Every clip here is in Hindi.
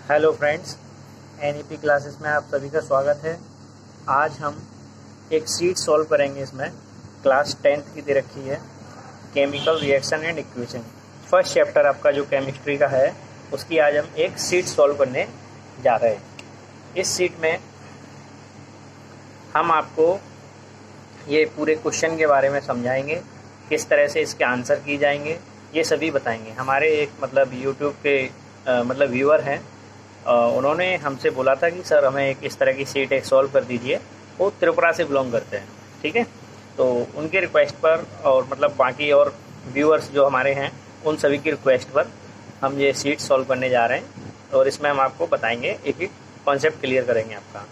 हेलो फ्रेंड्स, एनईपी क्लासेस में आप सभी का स्वागत है। आज हम एक शीट सॉल्व करेंगे। इसमें क्लास 10th की दे रखी है, chemical reaction and equation. First chapter आपका जो केमिस्ट्री का है उसकी आज हम एक शीट सॉल्व करने जा रहे हैं। इस शीट में हम आपको ये पूरे क्वेश्चन के बारे में समझाएंगे, किस तरह से इसके आंसर किए जाएंगे ये सभी बताएंगे। हमारे एक यूट्यूब के व्यूअर हैं, उन्होंने हमसे बोला था कि सर हमें एक इस तरह की शीट एक सॉल्व कर दीजिए। वो त्रिपुरा से बिलोंग करते हैं, ठीक है। तो उनके रिक्वेस्ट पर और बाकी और व्यूअर्स जो हमारे हैं उन सभी की रिक्वेस्ट पर हम ये शीट सॉल्व करने जा रहे हैं और इसमें हम आपको बताएंगे, एक एक कॉन्सेप्ट क्लियर करेंगे आपका।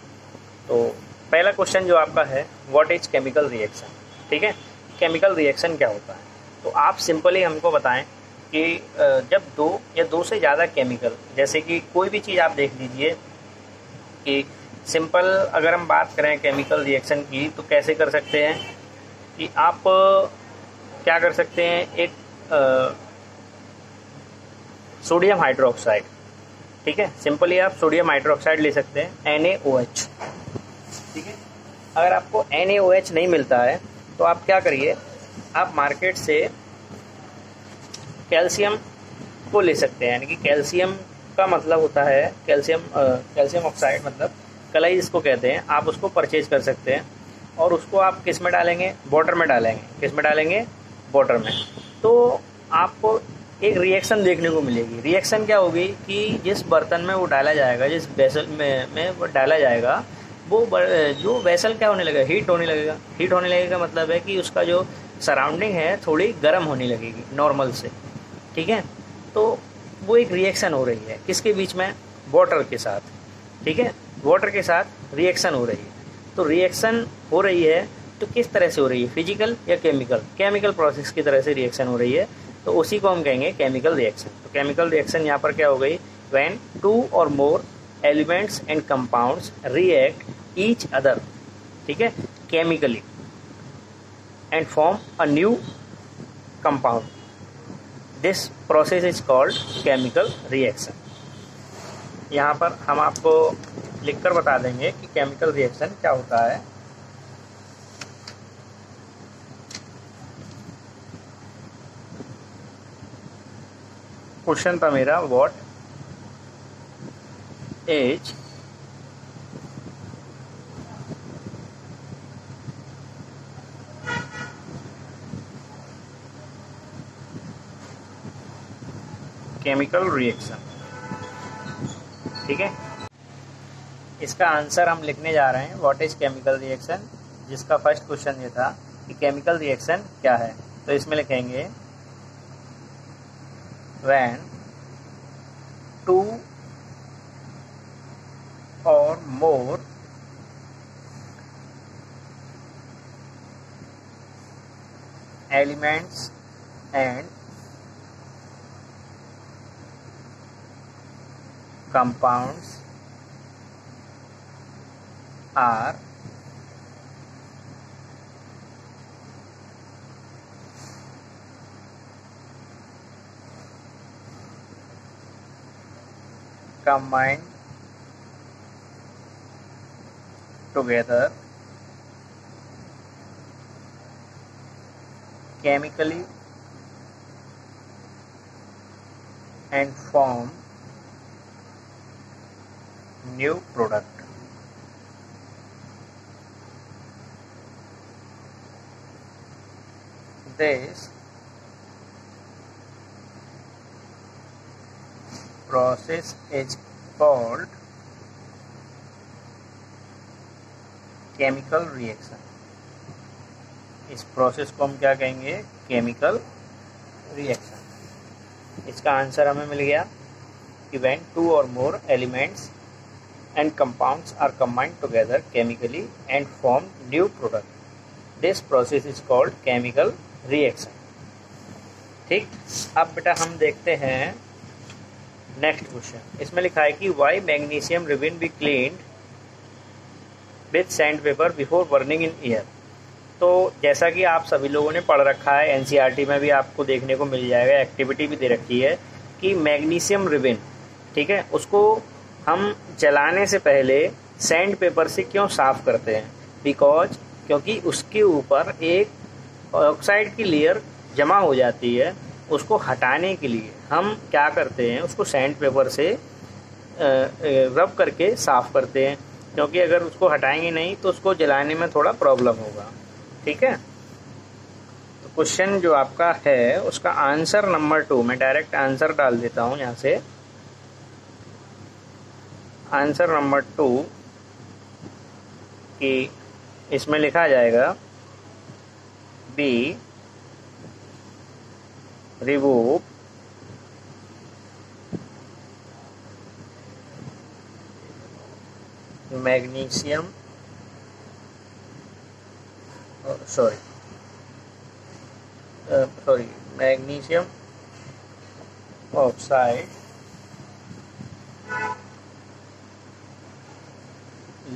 तो पहला क्वेश्चन जो आपका है, व्हाट इज केमिकल रिएक्शन, ठीक है। केमिकल रिएक्शन क्या होता है, तो आप सिंपली हमको बताएं कि जब दो या दो से ज़्यादा केमिकल, जैसे कि कोई भी चीज़ आप देख लीजिए कि सिंपल अगर हम बात करें केमिकल रिएक्शन की तो कैसे कर सकते हैं कि आप क्या कर सकते हैं, एक सोडियम हाइड्रोक्साइड, ठीक है। सिंपली आप सोडियम हाइड्रोक्साइड ले सकते हैं, NaOH, ठीक है। अगर आपको NaOH नहीं मिलता है तो आप क्या करिए, आप मार्केट से कैल्शियम को ले सकते हैं। यानी कि कैल्शियम का मतलब होता है कैल्शियम ऑक्साइड, मतलब कलाई जिसको कहते हैं, आप उसको परचेज कर सकते हैं और उसको आप किस में डालेंगे, वाटर में डालेंगे। किस में डालेंगे, वाटर में। तो आपको एक रिएक्शन देखने को मिलेगी। रिएक्शन क्या होगी कि जिस बर्तन में वो डाला जाएगा, जिस वेसल में वो डाला जाएगा, वो जो वेसल क्या होने लगेगा, हीट होने लगेगा। हीट होने लगेगा मतलब है कि उसका जो सराउंडिंग है थोड़ी गर्म होने लगेगी नॉर्मल से, ठीक है। तो वो एक रिएक्शन हो रही है किसके बीच में, वाटर के साथ, ठीक है। वाटर के साथ रिएक्शन हो रही है। तो रिएक्शन हो रही है तो किस तरह से हो रही है, फिजिकल या केमिकल। केमिकल प्रोसेस की तरह से रिएक्शन हो रही है, तो उसी को हम कहेंगे केमिकल रिएक्शन। तो केमिकल रिएक्शन यहाँ पर क्या हो गई, व्हेन टू और more elements and compounds react each other, ठीक है, chemically and form a new compound. This process is called chemical reaction. यहाँ पर हम आपको लिखकर बता देंगे कि केमिकल रिएक्शन क्या होता है। क्वेश्चन था मेरा, व्हाट इज केमिकल रिएक्शन, ठीक है। इसका आंसर हम लिखने जा रहे हैं, व्हाट इज केमिकल रिएक्शन, जिसका फर्स्ट क्वेश्चन ये था कि केमिकल रिएक्शन क्या है। तो इसमें लिखेंगे व्हेन टू और more elements and compounds are combined together chemically and form new product. This process is called chemical reaction. इस प्रोसेस को हम क्या कहेंगे, केमिकल रिएक्शन। इसका आंसर हमें मिल गया कि व्हेन टू और more elements and compounds are combined together chemically and form new product. This process is called chemical reaction. ठीक, अब बेटा हम देखते हैं नेक्स्ट क्वेश्चन। इसमें लिखा है कि why magnesium ribbon be cleaned with sandpaper before burning in air। तो जैसा कि आप सभी लोगों ने पढ़ रखा है, एनसीईआरटी में भी आपको देखने को मिल जाएगा, एक्टिविटी भी दे रखी है कि मैग्नीशियम रिबन, ठीक है, उसको हम जलाने से पहले सैंड पेपर से क्यों साफ करते हैं? क्योंकि उसके ऊपर एक ऑक्साइड की लेयर जमा हो जाती है। उसको हटाने के लिए हम क्या करते हैं, उसको सैंड पेपर से रब करके साफ करते हैं, क्योंकि अगर उसको हटाएंगे नहीं तो उसको जलाने में थोड़ा प्रॉब्लम होगा। ठीक है, तो क्वेश्चन जो आपका है उसका आंसर नंबर 2, मैं डायरेक्ट आंसर डाल देता हूं यहाँ से। आंसर नंबर 2 कि इसमें लिखा जाएगा B, remove magnesium magnesium oxide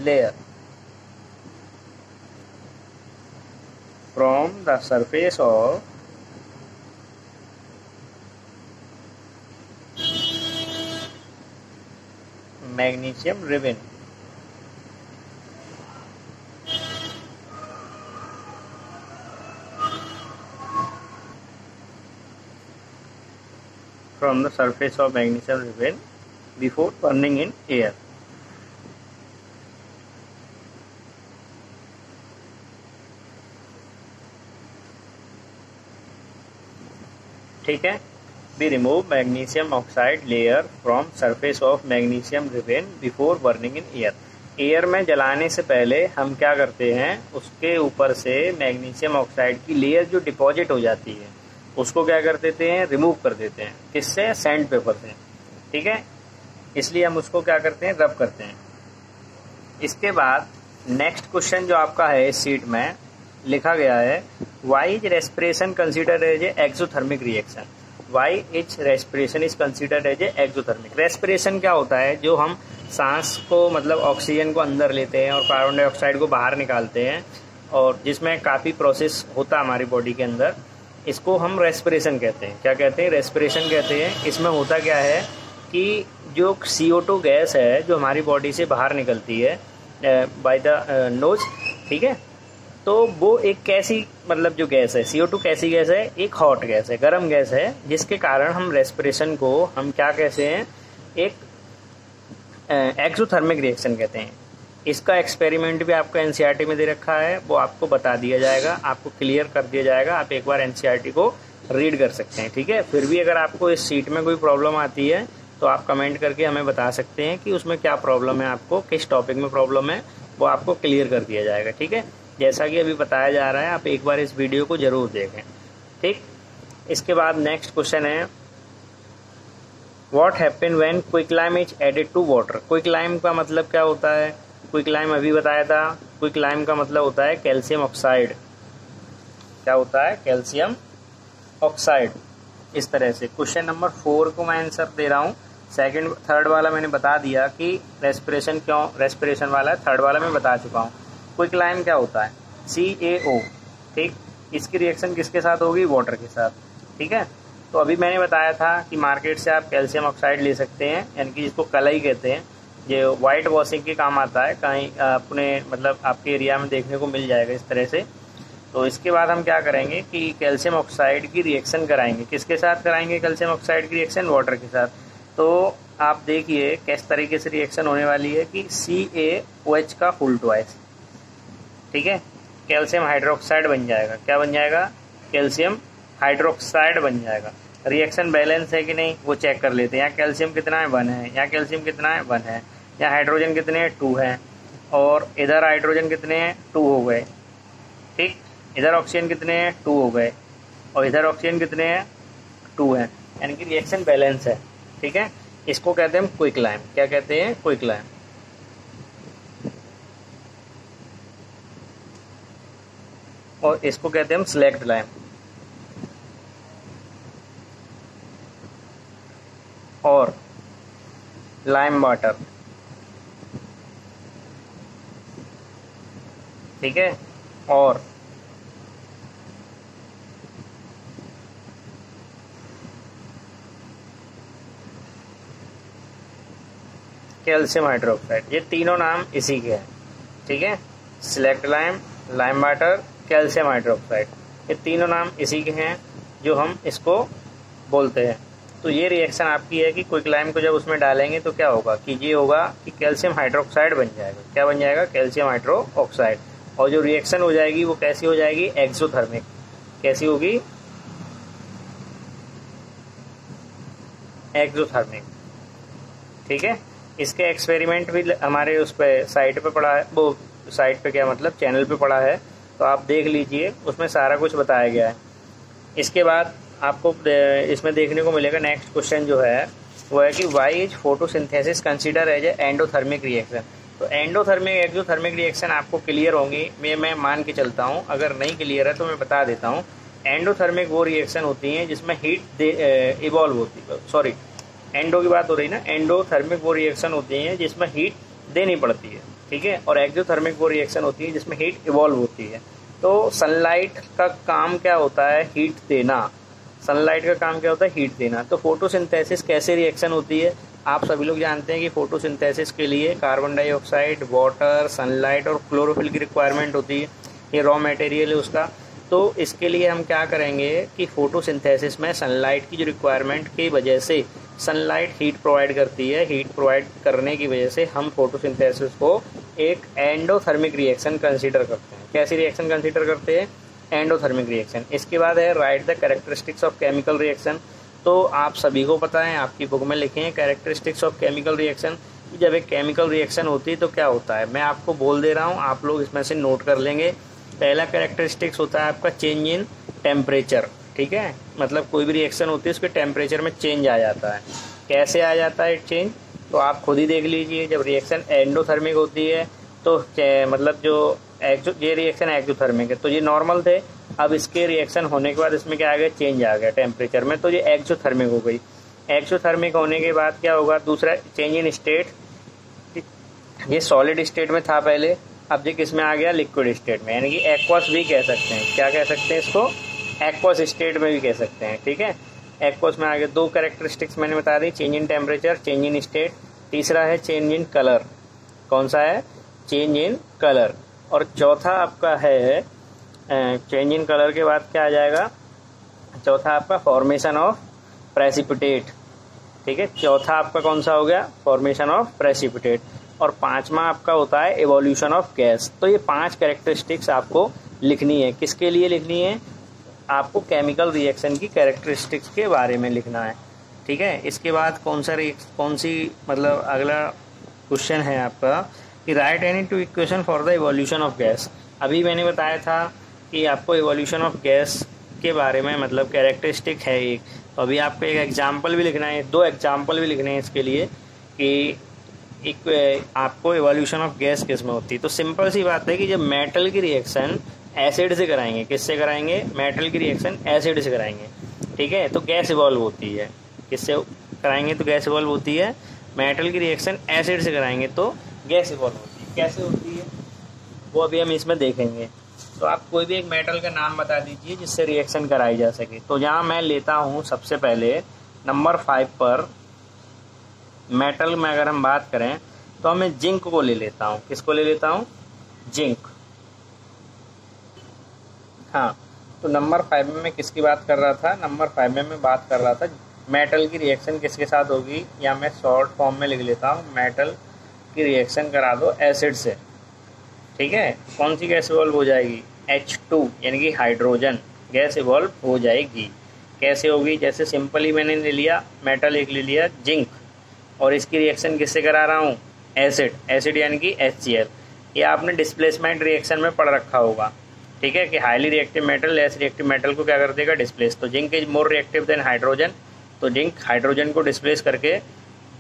layer from the surface of magnesium ribbon. From the surface of magnesium ribbon before burning in air. ठीक है, B remove magnesium oxide layer from surface of magnesium ribbon before burning in air. Air में जलाने से पहले हम क्या करते हैं, उसके ऊपर से मैग्नीशियम ऑक्साइड की लेयर जो डिपॉजिट हो जाती है उसको क्या कर देते हैं, रिमूव कर देते हैं। किससे? सैंड पेपर से। ठीक है, इसलिए हम उसको क्या करते हैं, रब करते हैं। इसके बाद नेक्स्ट क्वेश्चन जो आपका है इस सीट में लिखा गया है, why is respiration considered as a exothermic reaction. Why is respiration is considered as a exothermic. Respiration क्या होता है, जो हम सांस को मतलब ऑक्सीजन को अंदर लेते हैं और कार्बन डाइऑक्साइड को बाहर निकालते हैं, और जिसमें काफ़ी प्रोसेस होता है हमारी बॉडी के अंदर, इसको हम रेस्पिरेशन कहते हैं। क्या कहते हैं? रेस्पिरेशन कहते हैं। इसमें होता क्या है कि जो CO2 गैस है जो हमारी बॉडी से बाहर निकलती है बाय द नोज, ठीक है, तो वो एक कैसी मतलब जो गैस है, CO2 कैसी गैस है, एक हॉट गैस है, गर्म गैस है, जिसके कारण हम रेस्पिरेशन को हम क्या कहते हैं, एक एक्सोथर्मिक रिएक्शन कहते हैं। इसका एक्सपेरिमेंट भी आपको NCERT में दे रखा है, वो आपको बता दिया जाएगा, आपको क्लियर कर दिया जाएगा। आप एक बार NCERT को रीड कर सकते हैं। ठीक है, फिर भी अगर आपको इस सीट में कोई प्रॉब्लम आती है तो आप कमेंट करके हमें बता सकते हैं कि उसमें क्या प्रॉब्लम है, आपको किस टॉपिक में प्रॉब्लम है, वो आपको क्लियर कर दिया जाएगा। ठीक है, जैसा कि अभी बताया जा रहा है, आप एक बार इस वीडियो को जरूर देखें। ठीक, इसके बाद नेक्स्ट क्वेश्चन है, what happen when quicklime is added to water. Quicklime का मतलब क्या होता है? क्विकलाइम अभी बताया था। क्विकलाइम का मतलब होता है कैल्शियम ऑक्साइड। क्या होता है? Calcium oxide. इस तरह से क्वेश्चन नंबर 4 को मैं आंसर दे रहा हूँ। सेकंड थर्ड वाला मैंने बता दिया कि रेस्पिरेशन क्यों रेस्पिरेशन वाला है, थर्ड वाला मैं बता चुका हूँ। क्विकलाइम क्या होता है? CaO। ठीक, इसकी रिएक्शन किसके साथ होगी? वाटर के साथ। ठीक है, तो अभी मैंने बताया था कि मार्केट से आप कैल्शियम ऑक्साइड ले सकते हैं, यानी कि जिसको कलई कहते हैं, जो वाइट वॉशिंग के काम आता है। कहीं अपने मतलब आपके एरिया में देखने को मिल जाएगा इस तरह से। तो इसके बाद हम क्या करेंगे कि कैल्शियम ऑक्साइड की रिएक्शन कराएंगे। किसके साथ कराएंगे कैल्शियम ऑक्साइड की रिएक्शन? वाटर के साथ। तो आप देखिए किस तरीके से रिएक्शन होने वाली है कि CaOH का फुल ट्वाइस, ठीक है, कैल्शियम हाइड्रोक्साइड बन जाएगा। क्या बन जाएगा? कैल्शियम हाइड्रोक्साइड बन जाएगा। रिएक्शन बैलेंस है कि नहीं वो चेक कर लेते हैं। यहाँ कैल्शियम कितना है? 1 है। यहाँ कैल्शियम कितना है? 1 है। यहाँ हाइड्रोजन कितने हैं? 2 है। और इधर हाइड्रोजन कितने हैं? 2 हो गए। ठीक, इधर ऑक्सीजन कितने हैं? 2 हो गए। और इधर ऑक्सीजन कितने हैं? 2 है। यानी कि रिएक्शन बैलेंस है। ठीक है, इसको कहते हैं क्विकलाइम। क्या कहते हैं? क्विकलाइम। और इसको कहते हैं हम स्लैक्ड लाइम और लाइम वाटर। ठीक है, और कैल्शियम हाइड्रोक्साइड। ये तीनों नाम इसी के हैं, ठीक है। Slaked lime, lime water, calcium hydroxide, ये तीनों नाम इसी के हैं जो हम इसको बोलते हैं। तो ये रिएक्शन आपकी है कि क्विकलाइम को जब उसमें डालेंगे तो क्या होगा कि ये होगा कि कैल्शियम हाइड्रोक्साइड बन जाएगा। क्या बन जाएगा? Calcium hydroxide. और जो रिएक्शन हो जाएगी वो कैसी हो जाएगी? एक्सोथर्मिक। कैसी होगी? एक्सोथर्मिक, ठीक है। इसके एक्सपेरिमेंट भी हमारे उस पे साइट पे पड़ा है, वो साइट पे क्या मतलब चैनल पे पड़ा है, तो आप देख लीजिए, उसमें सारा कुछ बताया गया है। इसके बाद आपको इसमें देखने को मिलेगा नेक्स्ट क्वेश्चन जो है वो है कि why is photosynthesis consider as a endothermic reaction. तो एंडोथर्मिक एक्सोथर्मिक रिएक्शन आपको क्लियर होंगी, मैं मान के चलता हूँ। अगर नहीं क्लियर है तो मैं बता देता हूँ। एंडोथर्मिक वो रिएक्शन होती हैं जिसमें हीट इवॉल्व होती है, सॉरी एंडो की बात हो रही ना। एंडोथर्मिक वो रिएक्शन होती हैं जिसमें हीट देनी पड़ती है, ठीक है। और एक्सोथर्मिक वो रिएक्शन होती है जिसमें हीट इवॉल्व होती है। तो सनलाइट का काम क्या होता है? हीट देना। सनलाइट का काम क्या होता है? हीट देना। तो फोटोसिंथेसिस कैसे रिएक्शन होती है? आप सभी लोग जानते हैं कि फोटोसिंथेसिस के लिए कार्बन डाइऑक्साइड, वाटर, सनलाइट और क्लोरोफिल की रिक्वायरमेंट होती है। ये रॉ मटेरियल है उसका। तो इसके लिए हम क्या करेंगे कि फोटोसिंथेसिस में सनलाइट की जो रिक्वायरमेंट की वजह से सनलाइट हीट प्रोवाइड करती है। हीट प्रोवाइड करने की वजह से हम फोटोसिंथेसिस को एक एंडोथर्मिक रिएक्शन कंसीडर करते हैं। कैसी रिएक्शन कंसीडर करते हैं? Endothermic reaction. इसके बाद है write the characteristics of chemical reaction. तो आप सभी को पता है, आपकी बुक में लिखे हैं कैरेक्टरिस्टिक्स ऑफ केमिकल रिएक्शन। जब एक केमिकल रिएक्शन होती है तो क्या होता है, मैं आपको बोल दे रहा हूँ, आप लोग इसमें से नोट कर लेंगे। पहला कैरेक्टरिस्टिक्स होता है आपका चेंज इन टेम्परेचर, ठीक है। मतलब कोई भी रिएक्शन होती है उसके टेम्परेचर में चेंज आ जाता है। कैसे आ जाता है चेंज? तो आप खुद ही देख लीजिए। जब रिएक्शन एंडोथर्मिक होती है तो मतलब जो ये रिएक्शन एक्सोथर्मिक है तो ये नॉर्मल थे। अब इसके रिएक्शन होने के बाद इसमें क्या आ गया? चेंज आ गया टेम्परेचर में, तो ये एक्सोथर्मिक हो गई। एक्सोथर्मिक होने के बाद क्या होगा? दूसरा चेंज इन स्टेट। ये सॉलिड स्टेट में था पहले, अब ये किस में आ गया? लिक्विड स्टेट में, यानी कि एक्वस भी कह सकते हैं। क्या कह सकते हैं इसको? एक्वस स्टेट में भी कह सकते हैं, ठीक है। एक्वस में आ गया। दो कैरेक्टरिस्टिक्स मैंने बता दी, change in temperature, change in state. तीसरा है चेंज इन कलर। कौन सा है? Change in colour. और चौथा आपका है चेंज इन कलर के बाद क्या आ जाएगा? चौथा आपका फॉर्मेशन ऑफ प्रेसिपिटेट, ठीक है। चौथा आपका कौन सा हो गया? Formation of precipitate. और पांचवा आपका होता है एवोल्यूशन ऑफ गैस। तो ये 5 कैरेक्टरिस्टिक्स आपको लिखनी है। किसके लिए लिखनी है? आपको केमिकल रिएक्शन की कैरेक्टरिस्टिक्स के बारे में लिखना है, ठीक है। इसके बाद कौन सी मतलब अगला क्वेश्चन है आपका कि right any 2 equation for the evolution of gas. अभी मैंने बताया था कि आपको इवोल्यूशन ऑफ गैस के बारे में मतलब कैरेक्टरिस्टिक है एक, तो अभी आपको एक एग्जाम्पल भी लिखना है, 2 एग्जाम्पल भी लिखने हैं इसके लिए कि आपको इवोल्यूशन ऑफ गैस किस में होती है। तो सिंपल सी बात है कि जब मेटल की रिएक्शन एसिड से कराएंगे, किससे कराएंगे? मेटल की रिएक्शन एसिड से कराएंगे, ठीक है, तो गैस इवॉल्व होती है। किससे कराएंगे तो गैस इवॉल्व होती है? मेटल की रिएक्शन एसिड से कराएंगे तो गैस इवॉल्व होती है। कैसे होती है वो अभी हम इसमें देखेंगे। तो आप कोई भी एक मेटल का नाम बता दीजिए जिससे रिएक्शन कराई जा सके। तो यहाँ मैं लेता हूँ सबसे पहले नंबर 5 पर मेटल में अगर हम बात करें तो मैं जिंक को ले लेता हूँ। किसको ले लेता हूँ? जिंक। हाँ, तो नंबर 5 में मैं किसकी बात कर रहा था? नंबर 5 में मैं बात कर रहा था मेटल की रिएक्शन किसके साथ होगी, या मैं शॉर्ट फॉर्म में लिख लेता हूँ मेटल की रिएक्शन करा दो एसिड से, ठीक है। कौन सी गैस इवॉल्व हो जाएगी? H2 यानी कि हाइड्रोजन गैस इवॉल्व हो जाएगी। कैसे होगी? जैसे सिंपली मैंने ले लिया मेटल एक ले लिया जिंक, और इसकी रिएक्शन किससे करा रहा हूँ? एसिड। एसिड यानी कि HCl। ये आपने डिस्प्लेसमेंट रिएक्शन में पढ़ रखा होगा, ठीक है, कि highly reactive metal less reactive metal को क्या कर देगा? डिस्प्लेस। तो zinc is more reactive than hydrogen, तो जिंक हाइड्रोजन को डिस्प्लेस करके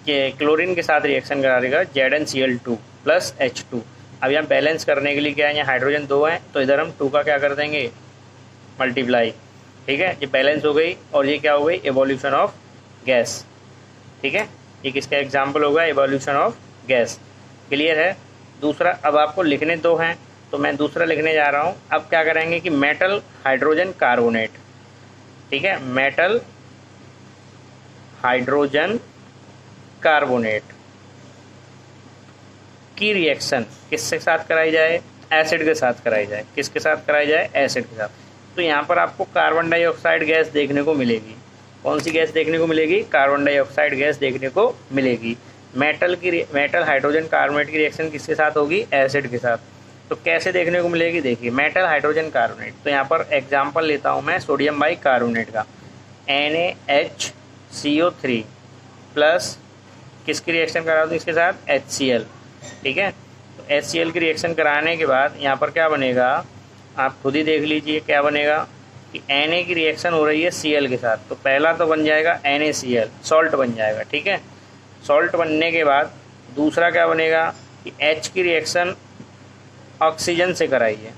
क्लोरीन के साथ रिएक्शन करा देगा ZnCl2 प्लस H2। अब यहाँ बैलेंस करने के लिए क्या है, यहाँ हाइड्रोजन 2 है तो इधर हम 2 का क्या कर देंगे? मल्टीप्लाई, ठीक है। ये बैलेंस हो गई और ये क्या हो गई? एवोल्यूशन ऑफ गैस, ठीक है। ये किसका एग्जाम्पल होगा? Evolution of gas. क्लियर है? दूसरा अब आपको लिखने 2 हैं तो मैं दूसरा लिखने जा रहा हूँ। अब क्या करेंगे कि मेटल हाइड्रोजन कार्बोनेट, ठीक है, मेटल हाइड्रोजन कार्बोनेट, की रिएक्शन किसके साथ कराई जाए, एसिड के साथ कराई जाए। किसके साथ कराई जाए, एसिड के साथ। तो यहाँ पर आपको कार्बन डाइऑक्साइड गैस देखने को मिलेगी। कौन सी गैस देखने को मिलेगी, कार्बन डाइऑक्साइड गैस देखने को मिलेगी। मेटल हाइड्रोजन कार्बोनेट की रिएक्शन किसके साथ होगी, एसिड के साथ। तो कैसे देखने को मिलेगी, देखिए मेटल हाइड्रोजन कार्बोनेट, तो यहाँ पर एग्जांपल लेता हूँ मैं सोडियम बाई कार्बोनेट का, NaHCO3 प्लस किसकी रिएक्शन करा दूँ इसके साथ, HCl। ठीक है, तो HCl की रिएक्शन कराने के बाद यहाँ पर क्या बनेगा, आप खुद ही देख लीजिए क्या बनेगा कि Na की रिएक्शन हो रही है Cl के साथ, तो पहला तो बन जाएगा NaCl, सॉल्ट बन जाएगा। ठीक है, सॉल्ट बनने के बाद दूसरा क्या बनेगा कि H की रिएक्शन ऑक्सीजन से कराई है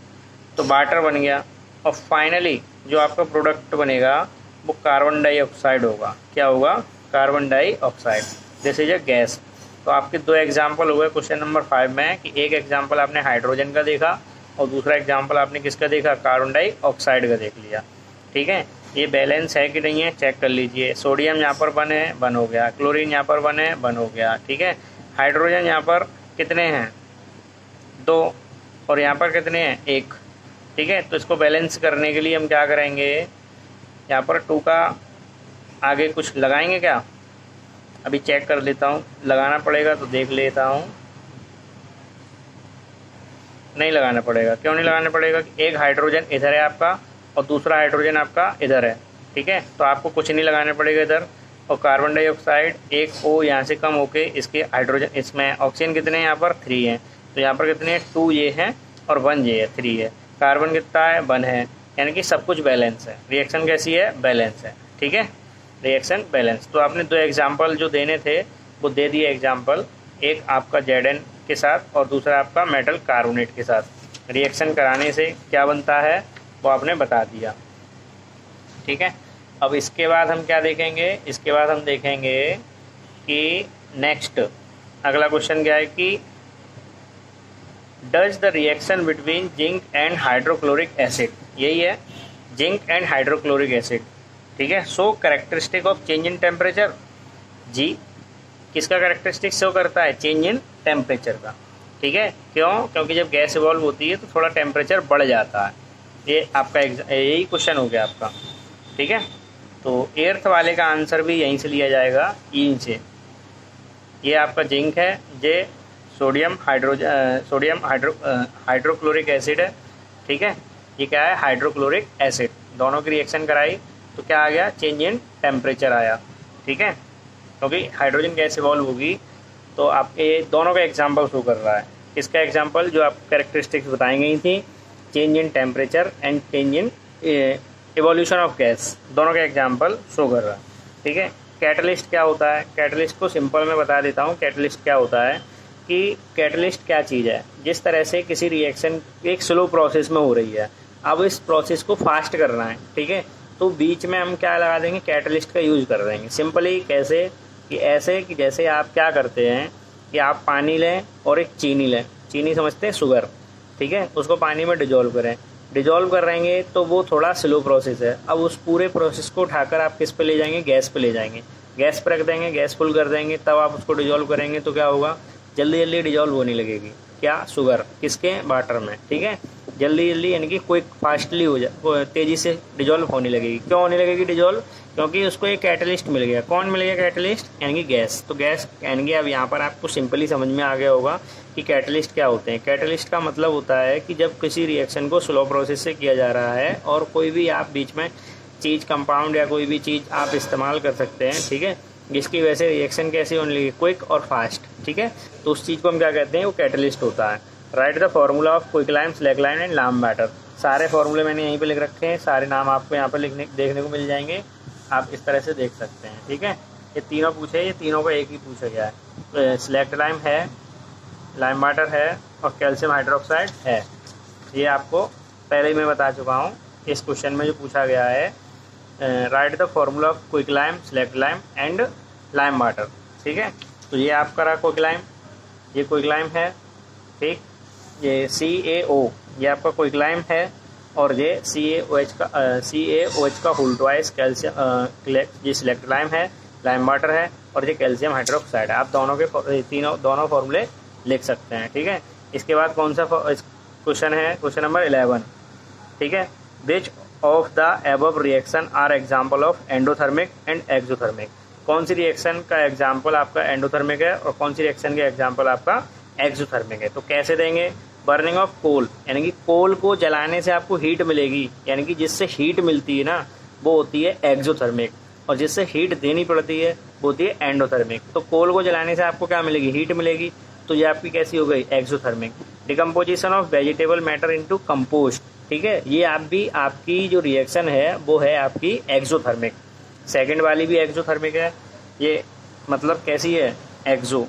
तो वाटर बन गया, और फाइनली जो आपका प्रोडक्ट बनेगा वो कार्बन डाइऑक्साइड होगा। क्या होगा, carbon dioxide. This is a gas. तो आपके दो एग्जाम्पल हुए क्वेश्चन नंबर 5 में कि एक एग्जाम्पल आपने हाइड्रोजन का देखा और दूसरा एग्जाम्पल आपने किसका देखा, कार्बन डाइऑक्साइड का देख लिया। ठीक है, ये बैलेंस है कि नहीं है चेक कर लीजिए। सोडियम यहाँ पर बने बन हो गया, क्लोरीन यहाँ पर बने बन हो गया। ठीक है, हाइड्रोजन यहाँ पर कितने हैं, 2, और यहाँ पर कितने हैं, 1। ठीक है, तो इसको बैलेंस करने के लिए हम क्या करेंगे, यहाँ पर 2 का आगे कुछ लगाएंगे क्या, अभी चेक कर लेता हूँ, लगाना पड़ेगा तो देख लेता हूँ। नहीं लगाना पड़ेगा, क्यों नहीं लगाना पड़ेगा, कि एक हाइड्रोजन इधर है आपका और दूसरा हाइड्रोजन आपका इधर है। ठीक है, तो आपको कुछ नहीं लगाना पड़ेगा इधर। और कार्बन डाइऑक्साइड एक O यहाँ से कम होके इसके हाइड्रोजन, इसमें ऑक्सीजन कितने हैं, यहाँ पर 3 हैं, तो यहाँ पर कितने हैं, 2 ये हैं और 1 ये है, 3 है। कार्बन कितना है, 1 है, यानी कि सब कुछ बैलेंस है। रिएक्शन कैसी है, बैलेंस है। ठीक है, रिएक्शन बैलेंस। तो आपने 2 एग्जाम्पल जो देने थे वो दे दिए एग्जाम्पल, एक आपका Zn के साथ और दूसरा आपका मेटल कार्बोनेट के साथ। रिएक्शन कराने से क्या बनता है वो आपने बता दिया। ठीक है, अब इसके बाद हम क्या देखेंगे, इसके बाद हम देखेंगे कि नेक्स्ट अगला क्वेश्चन क्या है कि does the reaction between zinc and hydrochloric acid, यही है, जिंक एंड हाइड्रोक्लोरिक एसिड। ठीक है, so characteristic of change in temperature, जी किसका कैरेक्टरिस्टिक शो करता है, चेंज इन टेम्परेचर का। ठीक है, क्यों, क्योंकि जब गैस इवॉल्व होती है तो थोड़ा टेम्परेचर बढ़ जाता है। ये आपका यही क्वेश्चन हो गया आपका। ठीक है, तो एर्थ वाले का आंसर भी यहीं से लिया जाएगा, ई से। ये आपका जिंक है, ये सोडियम हाइड्रोक्लोरिक एसिड है। ठीक है, ये क्या है, हाइड्रोक्लोरिक एसिड। दोनों की रिएक्शन कराई तो क्या आ गया, चेंज इन टेम्परेचर आया। ठीक है, क्योंकि हाइड्रोजन गैस इवॉल्व होगी तो आपके दोनों का एग्जाम्पल शो कर रहा है। इसका एग्जाम्पल जो आप कैरेक्टरिस्टिक्स बताई गई थी, change in temperature and change in evolution of gas, दोनों का एग्जाम्पल शो कर रहा है। ठीक है, कैटलिस्ट क्या होता है, कैटलिस्ट को सिंपल में बता देता हूँ। कैटलिस्ट क्या होता है कि कैटलिस्ट क्या चीज़ है, जिस तरह से किसी रिएक्शन एक स्लो प्रोसेस में हो रही है, अब इस प्रोसेस को फास्ट करना है। ठीक है, तो बीच में हम क्या लगा देंगे, कैटलिस्ट का यूज़ कर देंगे। सिंपली कैसे कि ऐसे कि जैसे आप क्या करते हैं कि आप पानी लें और एक चीनी लें, चीनी समझते हैं शुगर। ठीक है, उसको पानी में डिजोल्व करें, डिजोल्व कर रहेंगे तो वो थोड़ा स्लो प्रोसेस है। अब उस पूरे प्रोसेस को उठाकर आप किस पे ले जाएंगे, गैस पे ले जाएंगे, गैस पे रख देंगे, गैस फुल कर देंगे, तब आप उसको डिजोल्व करेंगे तो क्या होगा, जल्दी जल्दी डिजोल्व होने लगेगी। क्या, शुगर, किसके, वाटर में। ठीक है, जल्दी जल्दी यानी कि क्विक फास्टली हो जाए, तेज़ी से डिजोल्व होने लगेगी। क्यों होने लगेगी डिजोल्व, क्योंकि उसको एक कैटलिस्ट मिल गया। कौन मिल गया कैटलिस्ट, यानी कि गैस। तो गैस यानी कि अब यहाँ पर आपको सिंपली समझ में आ गया होगा कि कैटलिस्ट क्या होते हैं। कैटलिस्ट का मतलब होता है कि जब किसी रिएक्शन को स्लो प्रोसेस से किया जा रहा है और कोई भी आप बीच में चीज़, कंपाउंड या कोई भी चीज़ आप इस्तेमाल कर सकते हैं। ठीक है, जिसकी वजह से रिएक्शन कैसी होने लगी, क्विक और फास्ट। ठीक है, तो उस चीज़ को हम क्या कहते हैं, वो कैटलिस्ट होता है। Write the formula of quicklime, slaked lime and lime water. सारे फॉर्मूले मैंने यहीं पे लिख रखे हैं, सारे नाम आपको यहाँ पर देखने को मिल जाएंगे, आप इस तरह से देख सकते हैं। ठीक है, ये तीनों पूछे, ये तीनों को एक ही पूछा गया है। स्लैक्ड लाइम है, लाइम वाटर है और कैल्शियम हाइड्रोक्साइड है। ये आपको पहले ही मैं बता चुका हूँ। इस क्वेश्चन में जो पूछा गया है, write the formula of quick lime, slaked lime and lime water. ठीक है, तो ये आपका रहा क्विक लाइम, ये क्विक लाइम है। ठीक, ये CaO ये आपका क्विक लाइम है और ये CaOH का होल ट्वाइस कैल्शियम, ये सिलेक्ट लाइम है, लाइम वाटर है और ये कैल्शियम हाइड्रोक्साइड है। आप दोनों के दोनों फॉर्मूले लिख सकते हैं। ठीक है, इसके बाद कौन सा क्वेश्चन है, क्वेश्चन नंबर 11। ठीक है, which of the above reaction are example of endothermic and exothermic. कौन सी रिएक्शन का एग्जाम्पल आपका एंडोथर्मिक है और कौन सी रिएक्शन का एग्जाम्पल आपका एक्सोथर्मिक है। तो कैसे देंगे, बर्निंग ऑफ कोल, यानी कि कोल को जलाने से आपको हीट मिलेगी, यानी कि जिससे हीट मिलती है ना वो होती है एक्सोथर्मिक, और जिससे हीट देनी पड़ती है वो होती है एंडोथर्मिक। तो कोल को जलाने से आपको क्या मिलेगी, हीट मिलेगी, तो ये आपकी कैसी हो गई, exothermic. Decomposition of vegetable matter into compost. ठीक है, ये आप भी आपकी जो रिएक्शन है वो है आपकी एक्सोथर्मिक। सेकंड वाली भी एक्सोथर्मिक है, ये मतलब कैसी है, एक्सो,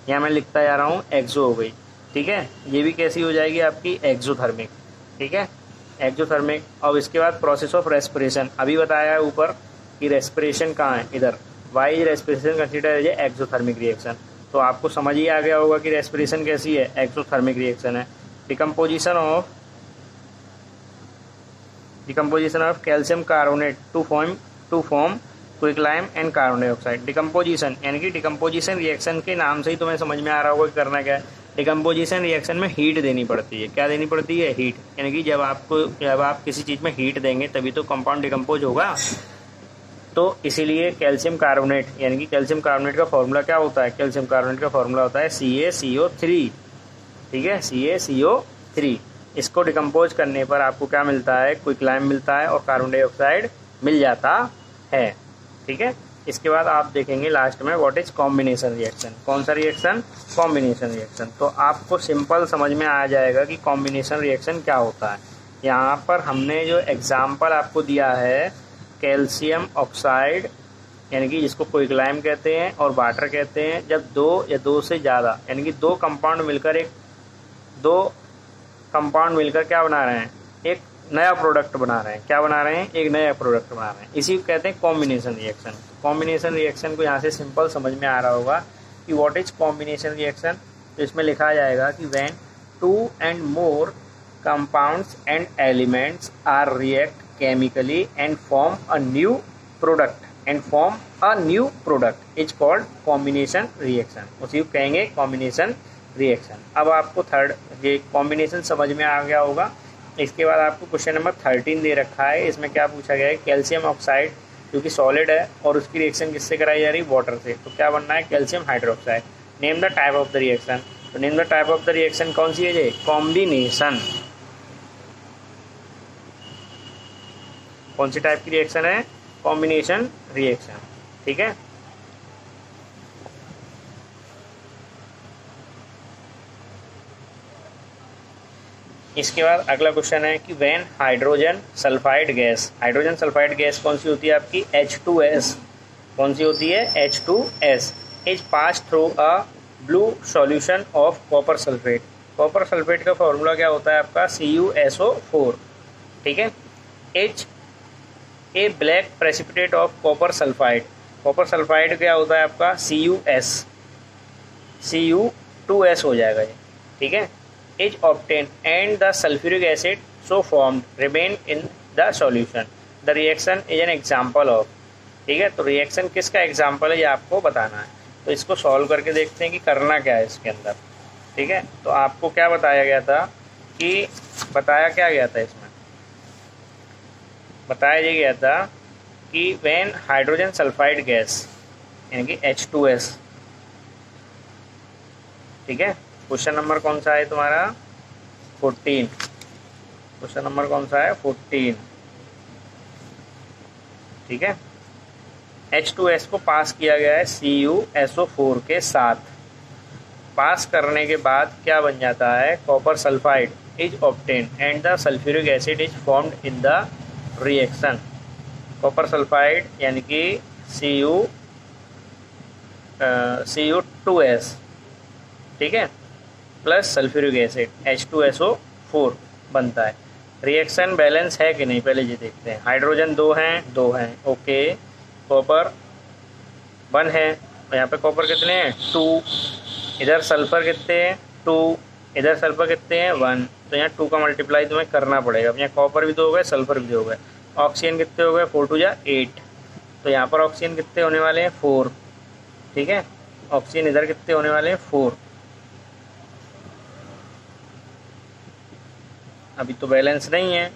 यहाँ मैं लिखता जा रहा हूँ एक्सो हो गई। ठीक है, ये भी कैसी हो जाएगी आपकी एक्सोथर्मिक। ठीक है, एक्सोथर्मिक। अब इसके बाद प्रोसेस ऑफ रेस्पिरेशन, अभी बताया है ऊपर कि रेस्पिरेशन कहाँ है, इधर। Why respiration consider as exothermic reaction. तो आपको समझ ही आ गया होगा कि रेस्पिरेशन कैसी है, एक्सोथर्मिक रिएक्शन है। Decomposition of calcium carbonate to form quicklime and carbon dioxide. Decomposition यानी कि डिकम्पोजिशन रिएक्शन के नाम से ही तुम्हें समझ में आ रहा होगा कि करना क्या है। डिकम्पोजिशन रिएक्शन में हीट देनी पड़ती है। क्या देनी पड़ती है, हीट, यानी कि जब आप किसी चीज़ में हीट देंगे तभी तो कंपाउंड डिकम्पोज होगा। तो इसीलिए कैल्शियम कार्बोनेट, यानी कि कैल्शियम कार्बोनेट का फॉर्मूला क्या होता है, कैल्शियम कार्बोनेट का फॉर्मूला होता है CaCO3। ठीक है, CaCO3। इसको डिकम्पोज करने पर आपको क्या मिलता है, क्विकलाइम मिलता है और कार्बन डाइऑक्साइड मिल जाता है। ठीक है, इसके बाद आप देखेंगे लास्ट में व्हाट इज कॉम्बिनेशन रिएक्शन। कौन सा रिएक्शन, कॉम्बिनेशन रिएक्शन। तो आपको सिंपल समझ में आ जाएगा कि कॉम्बिनेशन रिएक्शन क्या होता है। यहाँ पर हमने जो एग्जाम्पल आपको दिया है, कैल्शियम ऑक्साइड यानी कि जिसको क्विकलाइम कहते हैं और वाटर कहते हैं, जब दो या दो से ज़्यादा यानी कि दो कंपाउंड मिलकर क्या बना रहे हैं, एक नया प्रोडक्ट बना रहे हैं। क्या बना रहे हैं, एक नया प्रोडक्ट बना रहे हैं, इसी को कहते हैं कॉम्बिनेशन रिएक्शन। कॉम्बिनेशन रिएक्शन को यहाँ से सिंपल समझ में आ रहा होगा कि व्हाट इज कॉम्बिनेशन रिएक्शन। तो इसमें लिखा जाएगा कि when 2 and more compounds and elements are react chemically and form a new product is called combination reaction। उसी को कहेंगे कॉम्बिनेशन रिएक्शन। अब आपको थर्ड ये कॉम्बिनेशन समझ में आ गया होगा। इसके बाद आपको क्वेश्चन नंबर 13 दे रखा है। इसमें क्या पूछा गया है, कैल्शियम ऑक्साइड जो कि सॉलिड है और उसकी रिएक्शन किससे कराई जा रही है, वाटर से। तो क्या बनना है, calcium hydroxide. Name the type of the reaction. तो name the type of the reaction कौन सी है, ये कॉम्बिनेशन। कौन सी टाइप की रिएक्शन है, कॉम्बिनेशन रिएक्शन। ठीक है, इसके बाद अगला क्वेश्चन है कि व्हेन हाइड्रोजन सल्फाइड गैस कौन सी होती है आपकी, H2S। कौन सी होती है, H2S is pass through a blue solution of copper sulphate. Copper sulphate का फॉर्मूला क्या होता है आपका, CuSO4। ठीक है, H A black precipitate of copper sulphide क्या होता है आपका, Cu2S हो जाएगा ये। ठीक है, is obtained and the sulfuric acid so formed remain in the solution। the reaction is an example of। ठीक है, तो रिएक्शन किसका एग्जाम्पल है ये आपको बताना है। तो इसको सॉल्व करके देखते हैं कि करना क्या है इसके अंदर। ठीक है, तो आपको क्या बताया गया था कि बताया इसमें बताया ये गया था कि व्हेन हाइड्रोजन सल्फाइड गैस यानी कि H2S। ठीक है, क्वेश्चन नंबर कौन सा है तुम्हारा, 14। क्वेश्चन नंबर कौन सा है, 14। ठीक है, H2S को पास किया गया है CuSO4 के साथ। पास करने के बाद क्या बन जाता है, copper sulphide is obtain and the sulphuric acid is formed in the reaction. Copper sulphide यानी कि Cu2S, ठीक है, प्लस सल्फ्यूरिक एसिड H2SO4 बनता है। रिएक्शन बैलेंस है कि नहीं पहले ये देखते हैं। हाइड्रोजन 2 हैं, ओके। कॉपर 1 है, और यहाँ पे कॉपर कितने हैं, 2। इधर सल्फर कितने हैं, 2। इधर सल्फर कितने हैं, 1। तो यहाँ 2 का मल्टीप्लाई तुम्हें करना पड़ेगा। अब यहाँ कॉपर भी 2 हो गए, सल्फर भी 2 हो गए। ऑक्सीजन कितने हो गए, 4 2 जा 8। तो यहाँ पर ऑक्सीजन कितने होने वाले हैं, 4। ठीक है, ऑक्सीजन इधर कितने होने वाले हैं, 4। अभी तो बैलेंस नहीं है।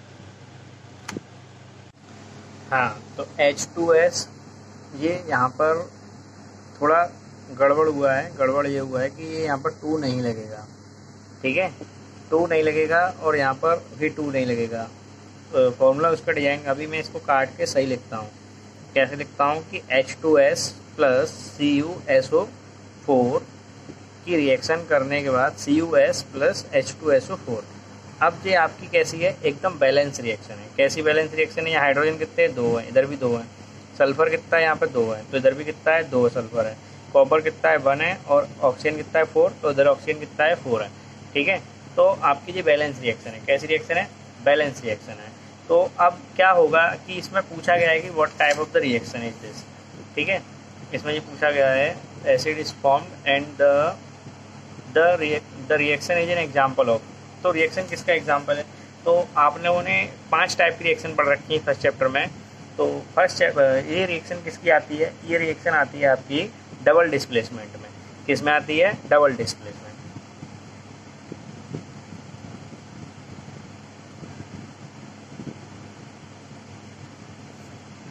हाँ, तो H2S ये यहाँ पर थोड़ा गड़बड़ हुआ है। गड़बड़ ये हुआ है कि ये यहाँ पर 2 नहीं लगेगा, ठीक है, 2 नहीं लगेगा और यहाँ पर भी 2 नहीं लगेगा। फॉर्मूला उसका डिजाइन अभी मैं इसको काट के सही लिखता हूँ। कैसे लिखता हूँ कि H2S प्लस CuSO4 की रिएक्शन करने के बाद CuS प्लस H2SO4। अब ये आपकी कैसी है, एकदम बैलेंस रिएक्शन है। कैसी बैलेंस रिएक्शन है, यहाँ हाइड्रोजन कितने हैं, 2 हैं, इधर भी 2 हैं। सल्फर कितना है, यहाँ पे 2 है, तो इधर भी कितना है, 2 सल्फर है। कॉपर कितना है, 1 है, और ऑक्सीजन कितना है, 4, तो इधर ऑक्सीजन कितना है, 4 है, ठीक है। तो आपकी ये बैलेंस रिएक्शन है। कैसी रिएक्शन है, बैलेंस रिएक्शन है। तो अब क्या होगा कि इसमें पूछा गया है कि what type of the reaction is this, ठीक है। इसमें ये पूछा गया है acid is formed and the reaction is an example of. तो रिएक्शन किसका एग्जाम्पल है, तो आपने उन्हें 5 टाइप की रिएक्शन पढ़ रखी है फर्स्ट चैप्टर में। तो फर्स्ट ये रिएक्शन किसकी आती है, ये रिएक्शन आती है आपकी डबल डिस्प्लेसमेंट में। किस में आती है, डबल डिस्प्लेसमेंट।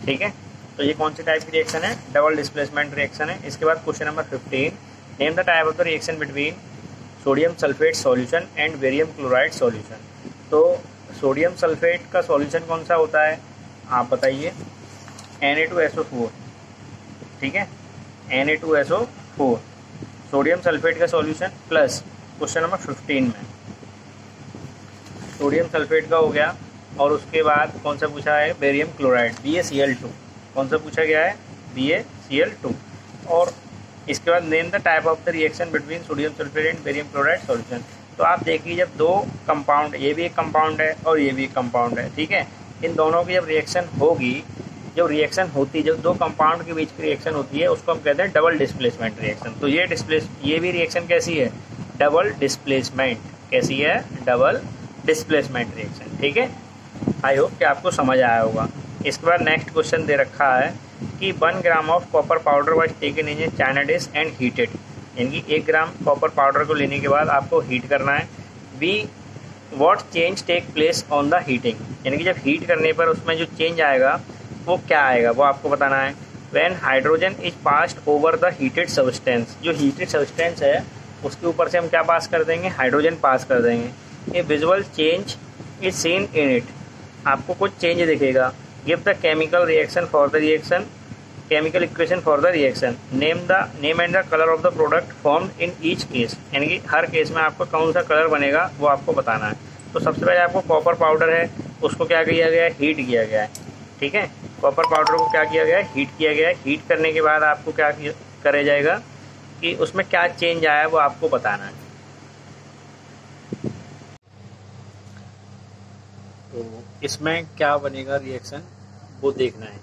ठीक है, तो ये कौन सी टाइप की रिएक्शन है, डबल डिस्प्लेसमेंट रिएक्शन है। इसके बाद question number 15, name the type of the reaction between sodium sulphate solution and barium chloride solution. तो सोडियम सल्फेट का सॉल्यूशन कौन सा होता है, आप बताइए, Na2SO4, ठीक है, Na2SO4 सोडियम सल्फेट का सॉल्यूशन। प्लस क्वेश्चन नंबर 15 में सोडियम सल्फेट का हो गया, और उसके बाद कौन सा पूछा है, बेरियम क्लोराइड BaCl2। कौन सा पूछा गया है, BaCl2। और इसके बाद name the type of the reaction between sodium sulphate and barium chloride solution. तो आप देखिए, जब 2 कंपाउंड, ये भी एक कंपाउंड है और ये भी एक कंपाउंड है, ठीक है, इन दोनों की जब रिएक्शन होगी, जब रिएक्शन होती है, जब 2 कंपाउंड के बीच की रिएक्शन होती है, उसको हम कहते हैं डबल डिस्प्लेसमेंट रिएक्शन। तो ये भी रिएक्शन कैसी है, डबल डिस्प्लेसमेंट। कैसी है, डबल डिस्प्लेसमेंट रिएक्शन, ठीक है। आई होप कि आपको समझ आया होगा। इसके बाद नेक्स्ट क्वेश्चन दे रखा है कि 1 gram of copper powder was taken in A China dish and heated. यानी कि 1 ग्राम कॉपर पाउडर को लेने के बाद आपको हीट करना है। What change take place on the heating. यानी कि जब हीट करने पर उसमें जो चेंज आएगा वो क्या आएगा, वो आपको बताना है। When hydrogen is passed over the heated substance. जो हीटेड सब्सटेंस है उसके ऊपर से हम क्या पास कर देंगे, हाइड्रोजन पास कर देंगे। A visual change is seen in it. आपको कुछ चेंज दिखेगा। Give the chemical reaction for the reaction, chemical equation for the reaction. Name and the colour of the product formed in each case. यानी कि हर केस में आपको कौन सा कलर बनेगा वो आपको बताना है। तो सबसे पहले आपको कॉपर पाउडर है, उसको क्या किया गया है, हीट किया गया है, ठीक है। कॉपर पाउडर को क्या किया गया है, हीट किया गया है। हीट करने के बाद आपको क्या करा जाएगा कि उसमें क्या चेंज आया है वो आपको बताना है। तो इसमें क्या बनेगा रिएक्शन वो देखना है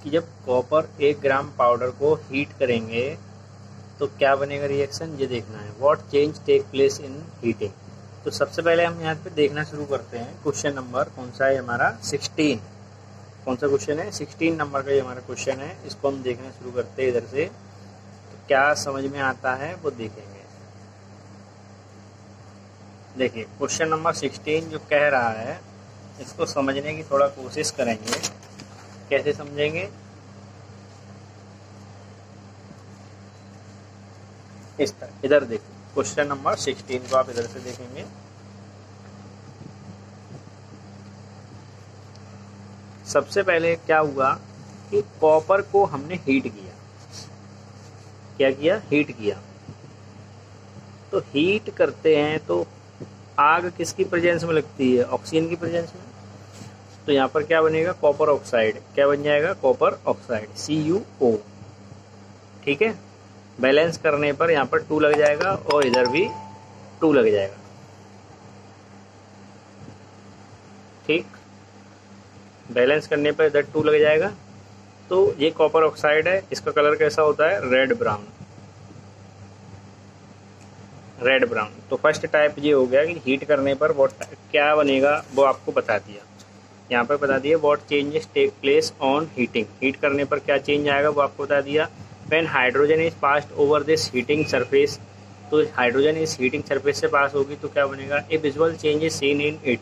कि जब कॉपर 1 ग्राम पाउडर को हीट करेंगे तो क्या बनेगा रिएक्शन, ये देखना है। What change take place in heating. तो सबसे पहले हम यहाँ पे देखना शुरू करते हैं। क्वेश्चन नंबर कौन सा है हमारा, 16। कौन सा क्वेश्चन है, 16 नंबर का ये हमारा क्वेश्चन है। इसको हम देखना शुरू करते हैं इधर से। तो क्या समझ में आता है वो देखेंगे। देखिए क्वेश्चन नंबर 16 जो कह रहा है, इसको समझने की थोड़ा कोशिश करेंगे। कैसे समझेंगे, इस तरह। इधर देखिए क्वेश्चन नंबर 16 को आप इधर से देखेंगे। सबसे पहले क्या हुआ कि कॉपर को हमने हीट किया। क्या किया, हीट किया। तो हीट करते हैं तो आग किसकी प्रेजेंस में लगती है, ऑक्सीजन की प्रेजेंस में। तो यहाँ पर क्या बनेगा, कॉपर ऑक्साइड। क्या बन जाएगा, कॉपर ऑक्साइड, CuO, ठीक है। बैलेंस करने पर यहाँ पर 2 लग जाएगा और इधर भी 2 लग जाएगा, ठीक। बैलेंस करने पर इधर 2 लग जाएगा। तो ये कॉपर ऑक्साइड है, इसका कलर कैसा होता है, रेड ब्राउन, रेड ब्राउन। तो फर्स्ट टाइप ये हो गया कि हीट करने पर वो क्या बनेगा वो आपको बता दिया। यहाँ पर बता दिया what changes take place on heating. Heat करने पर क्या चेंज आएगा वो आपको बता दिया। When hydrogen is passed over this heating surface. तो हाइड्रोजन इस हीटिंग सरफेस से पास होगी तो क्या बनेगा, a visual change is seen in it.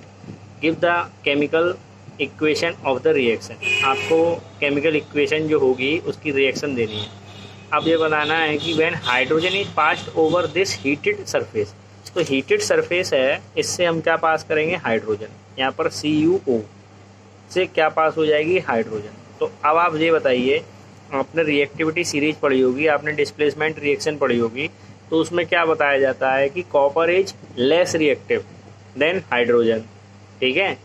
Give the chemical equation of the reaction, आपको केमिकल इक्वेशन जो होगी उसकी रिएक्शन देनी है। अब ये बताना है कि when hydrogen is passed over this heated surface, तो हीटेड सरफेस है, इससे हम क्या पास करेंगे, हाइड्रोजन। यहाँ पर CuO से क्या पास हो जाएगी, हाइड्रोजन। तो अब आप ये बताइए, आपने रिएक्टिविटी सीरीज पढ़ी होगी, आपने डिस्प्लेसमेंट रिएक्शन पढ़ी होगी, तो उसमें क्या बताया जाता है कि copper is less reactive than hydrogen. ठीक है,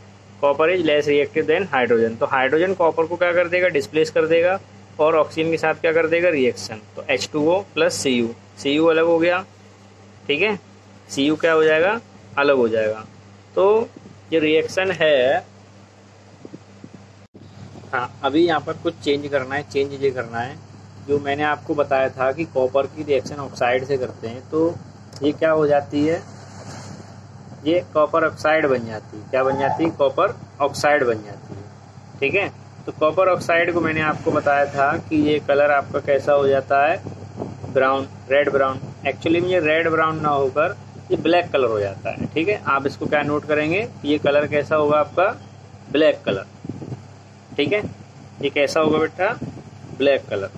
copper is less reactive than hydrogen. तो हाइड्रोजन कॉपर को क्या कर देगा, डिस्प्लेस कर देगा, और ऑक्सीजन के साथ क्या कर देगा, रिएक्शन। तो H2O प्लस Cu अलग हो गया। ठीक है, Cu क्या हो जाएगा, अलग हो जाएगा। तो ये रिएक्शन है। हाँ, अभी यहाँ पर कुछ चेंज करना है, चेंज ये करना है, जो मैंने आपको बताया था कि कॉपर की रिएक्शन ऑक्साइड से करते हैं, तो ये क्या हो जाती है, ये कॉपर ऑक्साइड बन जाती है। क्या बन जाती है, कॉपर ऑक्साइड बन जाती है। ठीक है, तो कॉपर ऑक्साइड को मैंने आपको बताया था कि ये कलर आपका कैसा हो जाता है, ब्राउन, रेड ब्राउन। एक्चुअली में ये रेड ब्राउन ना होकर ये ब्लैक कलर हो जाता है। ठीक है, आप इसको क्या नोट करेंगे कि ये कलर कैसा होगा आपका, ब्लैक कलर। ठीक है, ये कैसा होगा बेटा, ब्लैक कलर,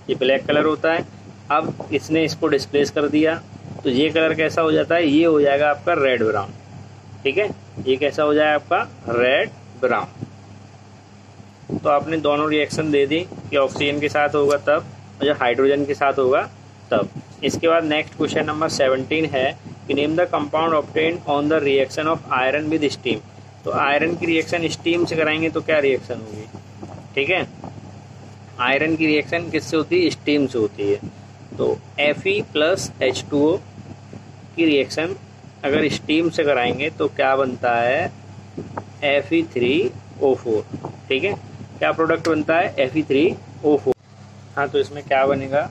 ये ब्लैक कलर होता है। अब इसने इसको डिस्प्लेस कर दिया, तो ये कलर कैसा हो जाता है, ये हो जाएगा आपका रेड ब्राउन। ठीक है, ये कैसा हो जाएगा आपका रेड ब्राउन। तो आपने दोनों रिएक्शन दे दी कि ऑक्सीजन के साथ होगा तब, और जो हाइड्रोजन के साथ होगा तब। इसके बाद नेक्स्ट क्वेश्चन नंबर 17 है कि name the compound obtained on the reaction of iron with steam. तो आयरन की रिएक्शन स्टीम से कराएंगे तो क्या रिएक्शन होगी। ठीक है, आयरन की रिएक्शन किससे होती है, स्टीम से होती है। तो Fe प्लस H2O की रिएक्शन अगर स्टीम से कराएंगे तो क्या बनता है, Fe3O4। ठीक है, क्या प्रोडक्ट बनता है, Fe3O4। हाँ, तो इसमें क्या बनेगा,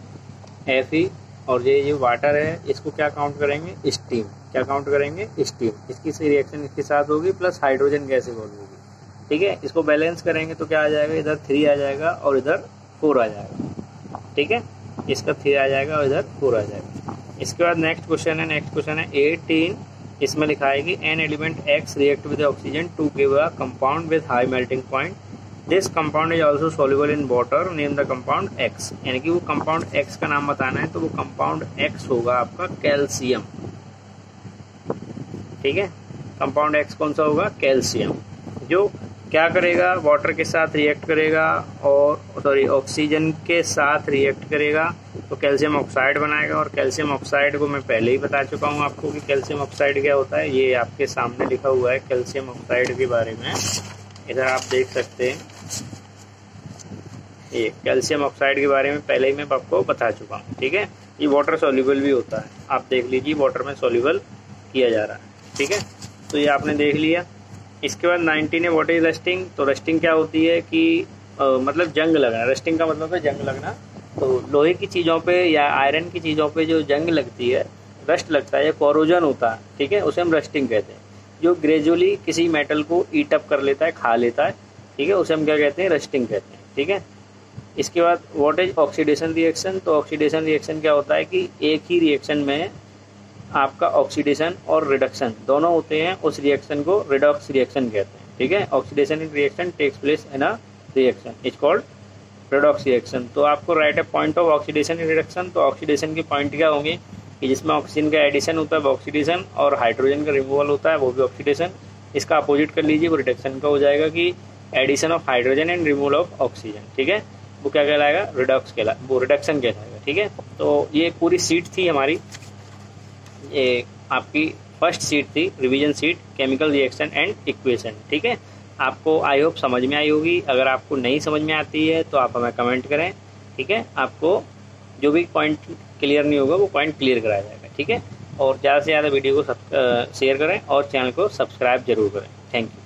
Fe, और ये जो वाटर है इसको क्या काउंट करेंगे, स्टीम। क्या काउंट करेंगे, स्टीम। इसकी से रिएक्शन इसके साथ होगी प्लस हाइड्रोजन गैस इवॉल्व होगी। ठीक है, इसको बैलेंस करेंगे तो क्या आ जाएगा, इधर 3 आ जाएगा और इधर 4 आ जाएगा। ठीक है, इसका 3 आ जाएगा और इधर 4 आ जाएगा। इसके बाद नेक्स्ट क्वेश्चन है 18। इसमें लिखा है कि an element X react with oxygen to give a compound with high melting point. This compound is also soluble in water, name the compound X। यानी कि वो कंपाउंड X का नाम बताना है, तो वो कंपाउंड X होगा आपका कैल्शियम। ठीक है, कंपाउंड X कौन सा होगा, कैल्शियम, जो क्या करेगा, वाटर के साथ रिएक्ट करेगा और ऑक्सीजन के साथ रिएक्ट करेगा तो कैल्शियम ऑक्साइड बनाएगा। और कैल्शियम ऑक्साइड को मैं पहले ही बता चुका हूँ आपको कि कैल्शियम ऑक्साइड क्या होता है, ये आपके सामने लिखा हुआ है कैल्शियम ऑक्साइड के बारे में, इधर आप देख सकते हैं। ये कैल्शियम ऑक्साइड के बारे में पहले ही मैं आपको बता चुका हूँ। ठीक है, ये वाटर सॉल्युबल भी होता है, आप देख लीजिए, वाटर में सॉल्युबल किया जा रहा है। ठीक है, तो ये आपने देख लिया। इसके बाद 19 है व्हाट इज रस्टिंग। तो रस्टिंग क्या होती है कि मतलब जंग लगना। रस्टिंग का मतलब है जंग लगना। तो लोहे की चीज़ों पे या आयरन की चीज़ों पे जो जंग लगती है, रस्ट लगता है या कोरोजन होता है, ठीक है, उसे हम रस्टिंग कहते हैं। जो ग्रेजुअली किसी मेटल को ईट अप कर लेता है, खा लेता है, ठीक है, उसे हम क्या कहते हैं, रस्टिंग कहते हैं। ठीक है, इसके बाद व्हाट इज ऑक्सीडेशन रिएक्शन। तो ऑक्सीडेशन रिएक्शन क्या होता है कि एक ही रिएक्शन में आपका ऑक्सीडेशन और रिडक्शन दोनों होते हैं, उस रिएक्शन को रिडॉक्स रिएक्शन कहते हैं। ठीक है, oxidation in reaction takes place in a reaction is called redox reaction. तो आपको write a point of oxidation in reduction. तो ऑक्सीडेशन के पॉइंट क्या होंगे कि जिसमें ऑक्सीजन का एडिशन होता है वो ऑक्सीडेशन, और हाइड्रोजन का रिमूवल होता है वो भी ऑक्सीडेशन। इसका अपोजिट कर लीजिए, वो रिडक्शन का हो जाएगा कि addition of hydrogen and removal of oxygen. ठीक है, वो क्या कहलाएगा, वो रिडक्शन कहलाएगा। ठीक है, तो ये पूरी सीट थी हमारी, ये आपकी फर्स्ट सीट थी, revision seat, chemical reaction and equation. ठीक है, आपको आई होप समझ में आई होगी। अगर आपको नहीं समझ में आती है तो आप हमें कमेंट करें। ठीक है, आपको जो भी पॉइंट क्लियर नहीं होगा वो पॉइंट क्लियर कराया जाएगा। ठीक है, और ज़्यादा से ज़्यादा वीडियो को शेयर करें और चैनल को सब्सक्राइब जरूर करें। Thank you.